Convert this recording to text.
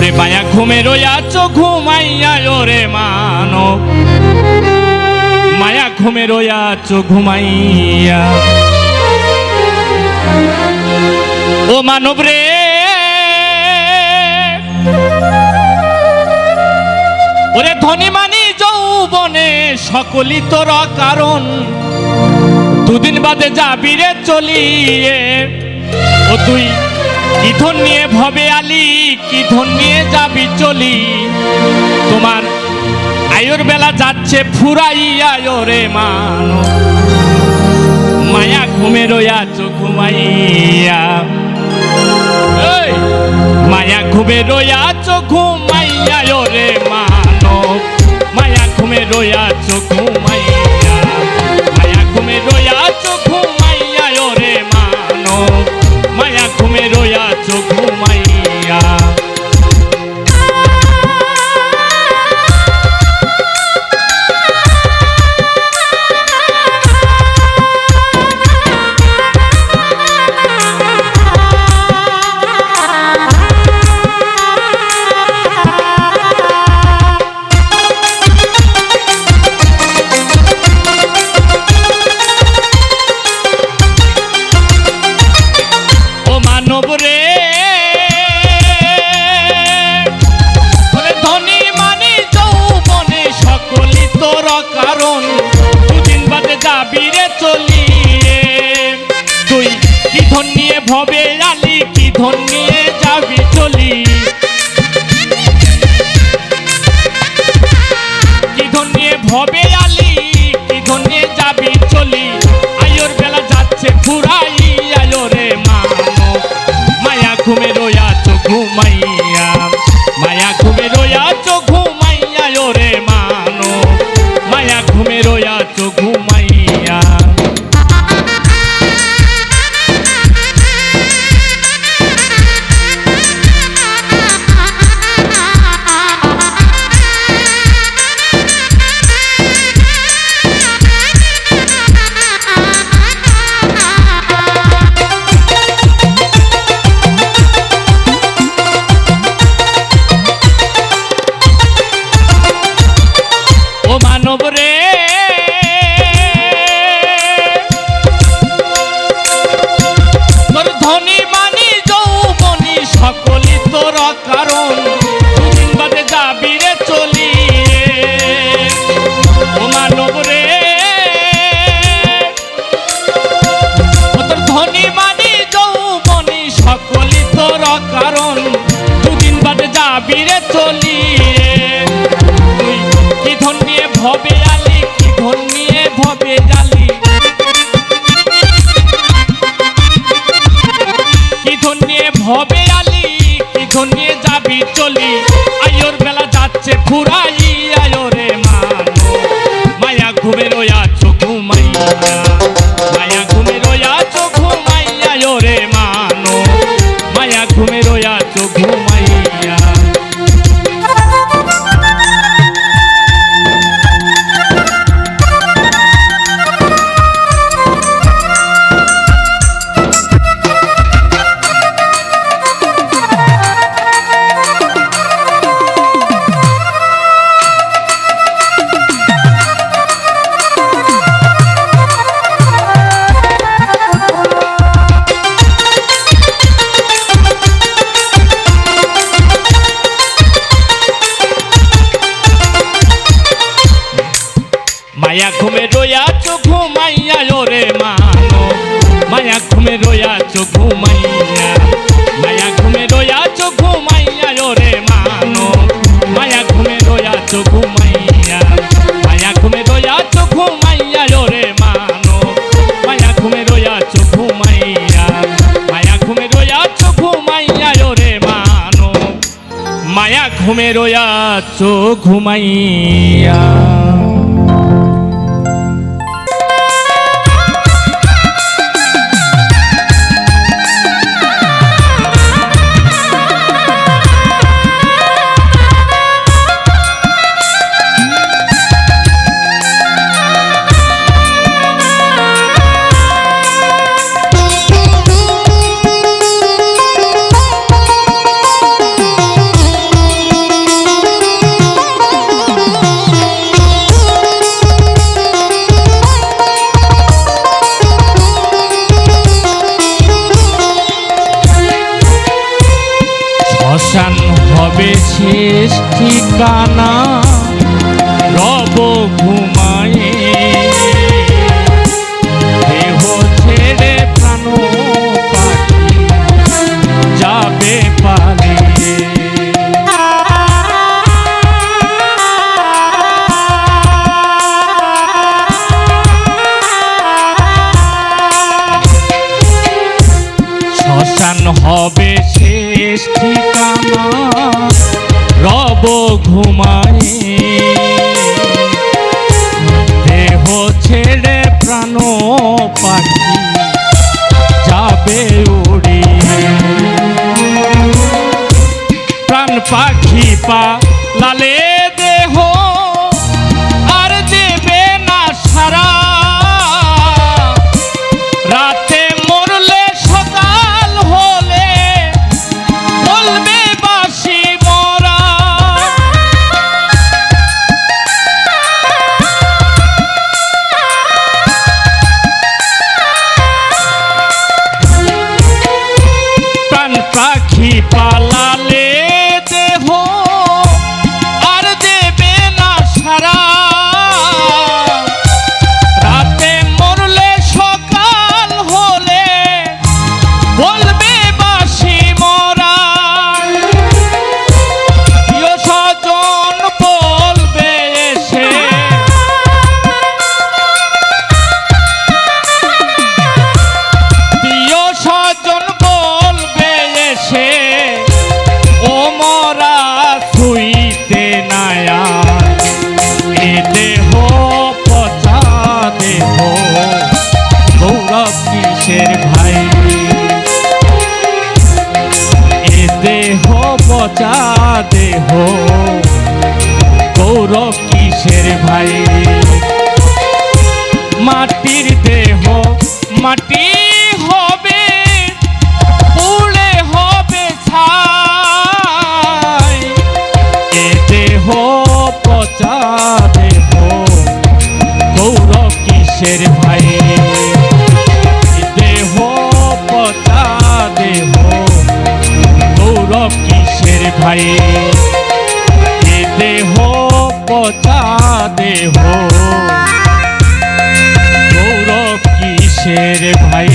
ওরে মায়া ঘুমে রইয়াছ ঘুমাইয়া ওরে মানব, মায়া ঘুমে রইয়াছ ঘুমাইয়া। ও মানব রে ওরে ধনী মানি যৌবনে সকলই তোর কারণ, দুদিন বাদে যাবি রে চলিয়ে। ও তুই কি ধন নিয়ে ভবে আলি, কি ধন নিয়ে যাবি চলি, তোমার আয়ুর বেলা যাচ্ছে ফুরাইয়া ওরে মানব, মায়া ঘুমে রইয়াছ ঘুমাইয়া। মায়া ঘুমে রইয়াছ ঘুমাইয়া ওরে মানব, মায়া ঘুমে রইয়াছ ঘুমাইয়া। মায়া ঘুমে রইয়াছ ঘুমাইয়া ওরে মানব, মায়া ঘুমে রইয়াছ ঘুমাইয়া। ভবে আলি কি ধন নিয়ে যাবি চলি, কি ধন নিয়ে ভবে আলি কি ধন নিয়ে যাবি চলি, আয়োর বেলা যাচ্ছে ফুরাইয়া ওরে মানব, মায়া ঘুমে রইয়াছ ঘুমাইয়া। মায়া ঘুমে রইয়াছ ঘুমাইয়া ওরে মানব, মায়া ঘুমে রইয়াছ ঘুমাইয়া। মানব রে তোর ধনী মানি যৌবনী সকলই তোর কারণ, দুদিন বাদে যাবি রে চলিয়ে। ও মানব রে তোর ধনী মানি যৌবনী সকলই তোর কারণ, দুদিন বাদে যাবি রে চলিয়ে। কি ধন নিয়ে ভবে আলি কি ধন নিয়ে ভবে জালি, কি ধন নিয়ে ভবে আলি কি ধন নিয়ে যাবি চলি, আয়োর বেলা যাচ্ছে ফুরাইয়া ওরে মানব, মায়া ঘুমে রইয়াছ ঘুমাইয়া। মায়া ঘুমে রইয়াছ ঘুমাইয়া ওরে মানব, মায়া ঘুমে রইয়াছ ঘুমাইয়া। মায়া ঘুমে রইয়াছ ঘুমাইয়া ওরে মানব, মায়া ঘুমে রইয়াছ ঘুমাইয়া। মায়া ঘুমে রইয়াছ ঘুমাইয়া ওরে মানব, মায়া ঘুমে রইয়াছ ঘুমাইয়া। মায়া ঘুমে রইয়াছ ঘুমাইয়া ওরে মানব, মায়া ঘুমে রইয়াছ ঘুমাইয়া। মায়া ঘুমে রইয়াছ ঘুমাইয়া ওরে মানব, মায়া ঘুমে রইয়াছ ঘুমাইয়া। শেষ ঠিকানা রব ঘুমায়ে দেহ ছেড়ে প্রাণ পাখি যাবে পালিয়ে। শ্মশান হবে শেষ ঠিকানা রব ঘুমায়ে দেহ ছেড়ে প্রাণ পাখি যাবে উড়িয়ে। প্রাণ পাখি পালালে দেহ আর দেবে না সারা, রাতে মরলে সকাল হলে বলবে বাসি মরা। প্রাণ পাখি পালালে দেহ আর দেবে না সারা, রাতে মরলে সকাল হলে বলবে বাসি মরা। প্রিয় স্বজন বলবে এসে প্রিয় স্বজন বলবে এসে ও মরা ছুঁইতে নায়া এ দেহ পচা দেহ গৌরব কিসের ভাই। এ দেহ পচা দেহ গৌরব কিসের ভাই। মাটির দেহ মাটি হবে পুড়ে হবে ছাই। এ দেহ পচা দেহ গৌরব কিসের ভাই। এ দেহ পচা দেহ গৌরব কিসের ভাই। এ দেহ পচা দেহ গৌরব কিসের ভাই।